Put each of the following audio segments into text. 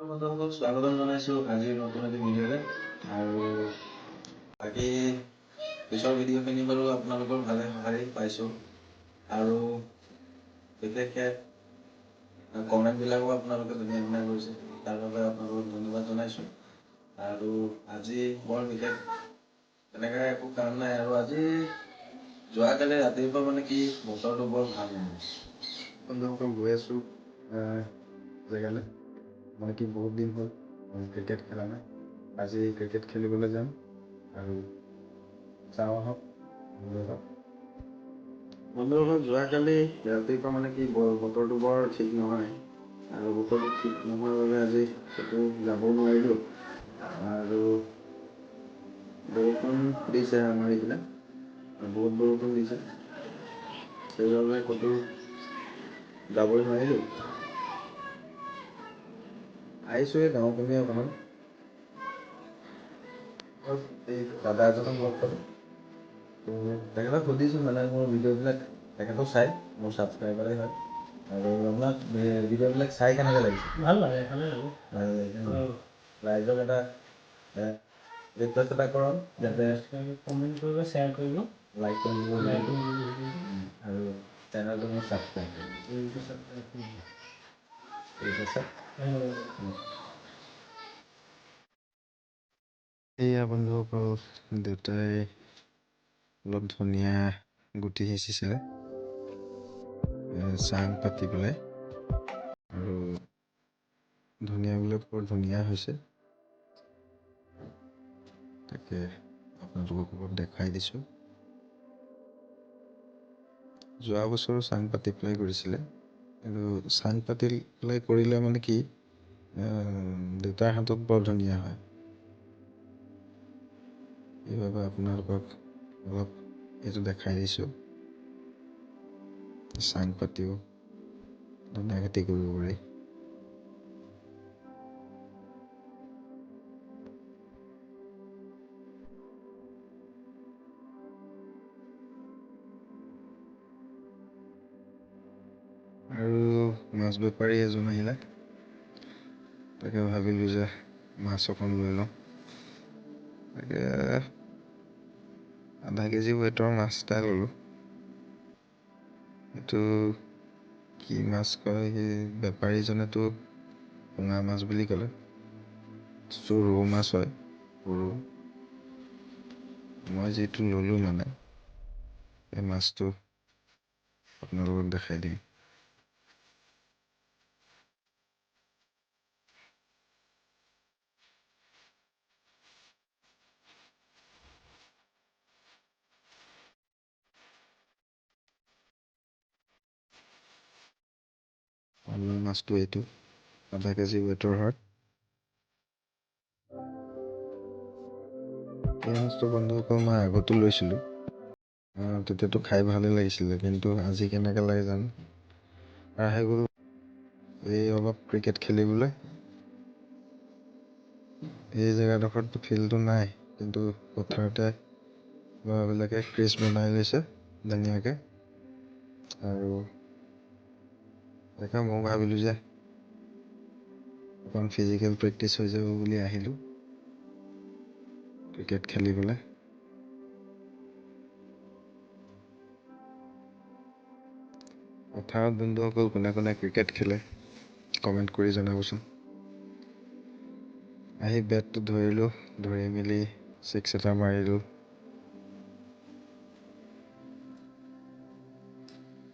বন্ধুসকল স্বাগতম জনাইছোঁ আজিৰ নতুন এটি ভিডিঅ'লৈ। আৰু বাকী পিছৰ ভিডিঅ'খিনি বাৰু আপোনালোকৰ ভালে সঁহাৰি পাইছোঁ আৰু বিশেষকৈ কমেণ্টবিলাকো আপোনালোকে ধুনীয়া ধুনীয়া কৰিছে, তাৰ বাবে আপোনালোকক ধন্যবাদ জনাইছোঁ। আৰু আজি বৰ বিশেষ তেনেকৈ একো কাম নাই। আৰু আজি যোৱাকালি ৰাতিপুৱা মানে কি বতৰটো বৰ ভাল নহয়। বন্ধুসকল গৈ আছোঁ জেগালৈ, মানে কি বহুত দিন হ'ল ক্ৰিকেট খেলা নাই। আজি ক্ৰিকেট খেলিবলৈ যাম আৰু চাওঁ আহক বন্ধুসকল। যোৱাকালি ৰাতিপুৱা মানে কি বতৰটো বৰ ঠিক নহয়, আৰু বতৰটো ঠিক নোহোৱাৰ বাবে আজি ক'তো যাব নোৱাৰিলোঁ। আৰু বৰষুণ দিছে আমাৰ এইফালে, বহুত বৰষুণ দিছে, সেইবাবে ক'তো যাবই নোৱাৰিলোঁ। আহিছোঁ এই গাঁও পিনে অকণমান, এই দাদা এজনক লগ পালোঁ। তেখেতক সুধিছোঁ মানে মোৰ ভিডিঅ'বিলাক তেখেতেও চাই, মোৰ ছাবস্ক্ৰাইবাৰেই হয়। আৰু আপোনাক ভিডিঅ'বিলাক চাই কেনেকৈ লাগিছে? ভাল লাগে, ভালে লাগে, ভাল লাগে। ৰাইজক এটা ৰিকুৱেষ্ট এটা কৰক যাতে কমেণ্ট কৰিব, শ্বেয়াৰ কৰিব, লাইক কৰিব আৰু চেনেলটো মোৰ ছাবস্ক্ৰাইব কৰিব। ঠিক আছে। এয়া বন্ধুসকল, দেউতাই অলপ ধনিয়া গুটি সিঁচিছিলে চাং পাতি পেলাই, আৰু ধনিয়াবিলাক বৰ ধুনীয়া হৈছে। তাকে আপোনালোকক অলপ দেখাই দিছোঁ। যোৱা বছৰো চাং পাতি পেলাই কৰিছিলে, কিন্তু চাং পাতি পেলাই কৰিলে মানে কি দেউতাৰ হাতত বৰ ধুনীয়া হয়। সেইবাবে আপোনালোকক অলপ এইটো দেখাই দিছোঁ। চাং পাতিও ধনিয়া খেতি কৰিব পাৰি। আৰু মাছ বেপাৰী এজন আহিলে, তাকে ভাবিলোঁ যে মাছ অকণ লৈ লওঁ। তাকে আধা কেজি ৱেটৰ মাছ এটা ল'লোঁ। এইটো কি মাছ কয়, সেই বেপাৰীজনেতো পোঙা মাছ বুলি ক'লে, ৰৌ মাছ হয়, সৰু। মই যিটো ল'লোঁ মানে এই মাছটো আপোনালোকক দেখাই দিম। মাছটো এইটো আধা কেজি ৱেটৰ হয়। এই মাছটো বন্ধুসকল মই আগতো লৈছিলোঁ, তেতিয়াতো খাই ভালেই লাগিছিলে, কিন্তু আজি কেনেকৈ লাগে জানো। আহি গ'লো এই অলপ ক্ৰিকেট খেলিবলৈ। এই জেগাডোখৰত ফিল্ডটো নাই, কিন্তু পথাৰতে ল'ৰাবিলাকে ক্ৰিজ বনাই লৈছে ধুনীয়াকৈ। আৰু তাকে মই ভাবিলোঁ যে অকণ ফিজিকেল প্ৰেক্টিছ হৈ যাব বুলি আহিলোঁ ক্ৰিকেট খেলিবলৈ। পথাৰত বন্ধুসকল কোনে কোনে ক্ৰিকেট খেলে কমেণ্ট কৰি জনাবচোন। আহি বেটটো ধৰিলোঁ, ধৰি মেলি ছিক্স এটা মাৰিলোঁ,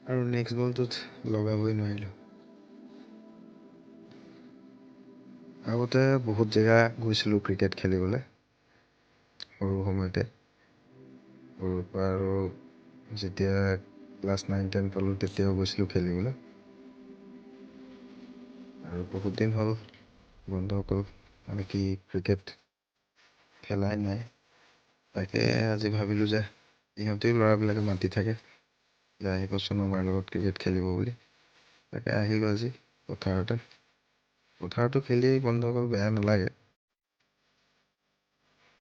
আৰু নেক্সট বলটোত লগাবই নোৱাৰিলোঁ। আগতে বহুত জেগা গৈছিলোঁ ক্ৰিকেট খেলিবলৈ সৰু সময়তে, সৰুৰ পৰা। আৰু যেতিয়া ক্লাছ 9-10 পালোঁ তেতিয়াও গৈছিলোঁ খেলিবলৈ। আৰু বহুত দিন হ'ল বন্ধুসকল মানে কি ক্ৰিকেট খেলাই নাই। তাকে আজি ভাবিলোঁ যে ইহঁতেও ল'ৰাবিলাকে মাতি থাকে যে আহিবচোন আমাৰ লগত ক্ৰিকেট খেলিব বুলি। তাকে আহিলোঁ আজি পথাৰতো খেলি বন্ধুসকল বেয়া নালাগে।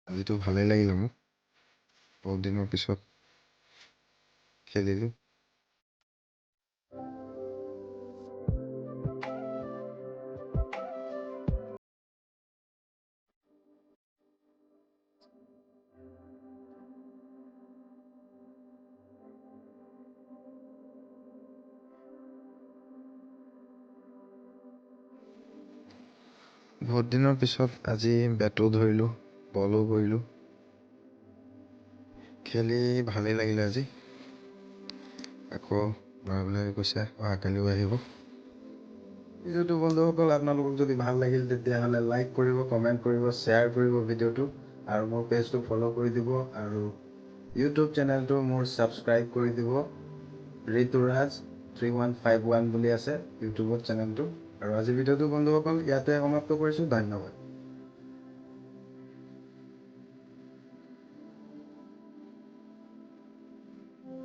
আজিতো ভালেই লাগিলে মোক, বহুত দিনৰ পিছত খেলিলোঁ। বহুত দিনৰ পিছত আজি বেটো ধৰিলোঁ, বলো কৰিলোঁ। খেলি ভালেই লাগিলে আজি। আকৌ ল'ৰাবিলাকে কৈছে অহাকালিও আহিব। ভিডিঅ'টো বন্ধুসকল আপোনালোকক যদি ভাল লাগিল তেতিয়াহ'লে লাইক কৰিব, কমেণ্ট কৰিব, শ্বেয়াৰ কৰিব ভিডিঅ'টো, আৰু মোৰ পেজটো ফ'ল' কৰি দিব, আৰু ইউটিউব চেনেলটো মোৰ ছাবস্ক্ৰাইব কৰি দিব। ঋতুৰাজ 3151 বুলি আছে ইউটিউবত চেনেলটো। আৰু আজি ভিডিঅ'টো বন্ধুসকল ইয়াতে সমাপ্ত কৰিছোঁ। ধন্যবাদ।